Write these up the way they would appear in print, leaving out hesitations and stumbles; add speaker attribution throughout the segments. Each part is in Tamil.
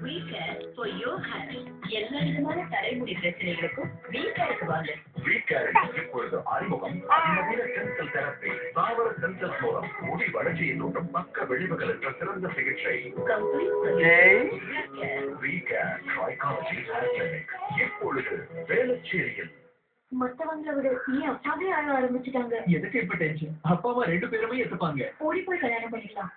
Speaker 1: Weaker for your hair. எல்லா விதமான தலைமுடி பிரச்சனைகளுக்கும் வீக்கருக்கு வாங்க. வீக்கரில் இப்பொழுது அறிமுகம் அதிநவீன சென்சல் தெரப்பி. தாவர சென்சல் மூலம் முடி வளர்ச்சியினூட்டும் பக்க விளைவுகளுக்கு சிறந்த சிகிச்சை. வீக்கர் ட்ரைகாலஜி ஹேர் கிளினிக் இப்பொழுது வேளச்சேரியில்.
Speaker 2: மத்தவங்களை விட நீ அப்பாவே ஆழ ஆரம்பிச்சுட்டாங்க.
Speaker 3: எதுக்கு இப்ப டென்ஷன்? அப்பா அம்மா 2 பேருமே எடுத்துப்பாங்க.
Speaker 2: ஓடி போய் கல்யாணம் பண்ணிக்கலாம்.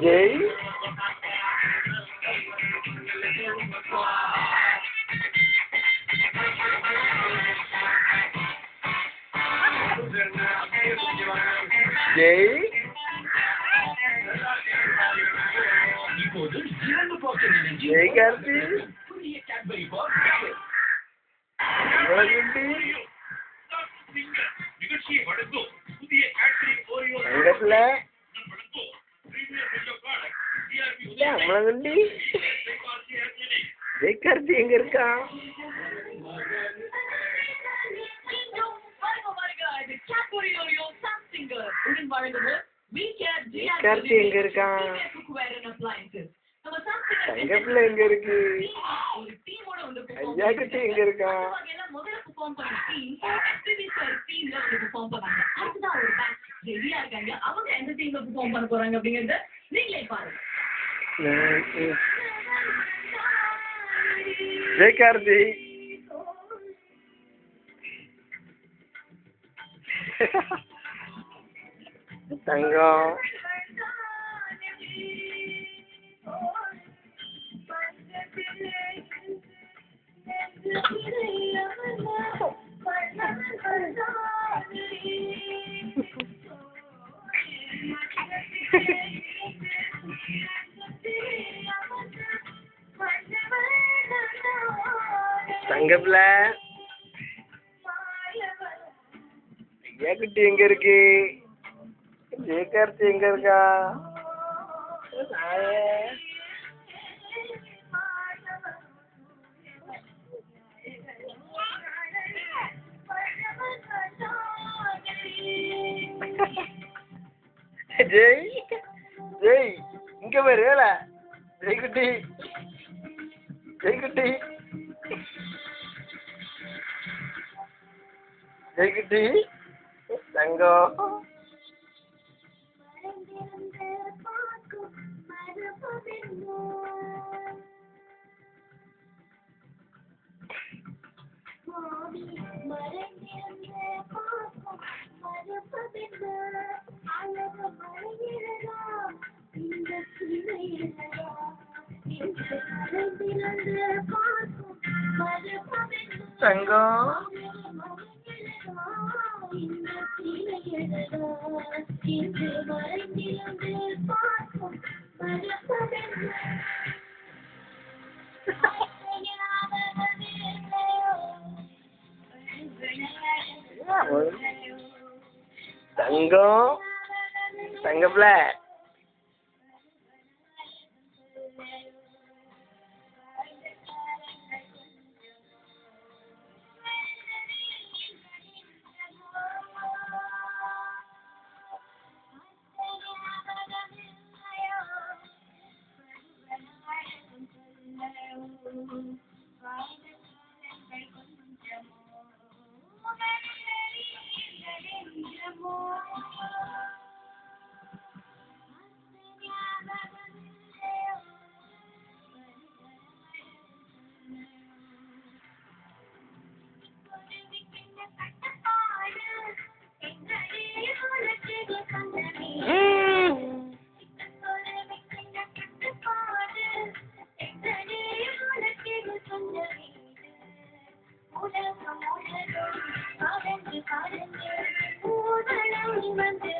Speaker 4: ஜெய் ஜெய்
Speaker 3: இப்போது 2 பாக்கெட்
Speaker 4: ஜெய் கார்த்தி
Speaker 3: புதிய கேட்பரி பாக்ஸ்.
Speaker 5: நிகழ்ச்சியை வழங்கும் புதிய கேட்பரி ஓரியோ
Speaker 4: தங்கத்துல அம்மளகுண்டி ஜெய் கார்த்தி எங்க இருக்கா? கார்த்தி எங்க இருக்கா? தங்கத்துல எங்க இருக்கு? ஐயா கிட்ட எங்க இருக்கா?
Speaker 2: அவங்க எந்த டீம்ல பெர்ஃபார்ம் பண்ண போறாங்க அப்படிங்கறத நீங்களே பாருங்க.
Speaker 4: ஜெய் கார்த்தி தங்கம் தங்கப்ல ஐயா குட்டி எங்க இருக்கு? ஜெயகார்த்தி எங்க இருக்கா? ஜெய் ஜெய் இங்க பாரு ஜெய் குட்டி ஜெய் குட்டி ஜெய் குட்டி தங்கம் தங்கம் தங்கம் தங்கப்ல
Speaker 2: உலகம் உலகம் பறந்து பறந்து ஊதலம் வந்து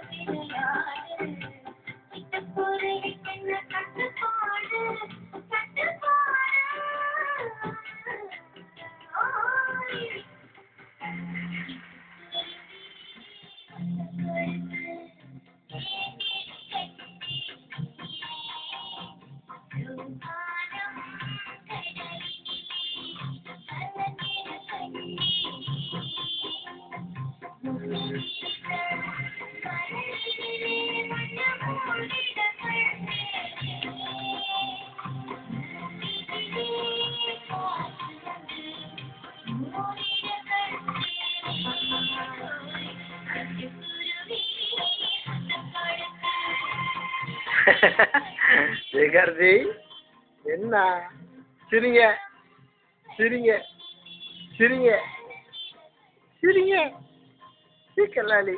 Speaker 4: ஜெயகார்த்தி என்ன சிரிங்க சிரிங்க சிரிங்க சிரிங்க கல்லாளி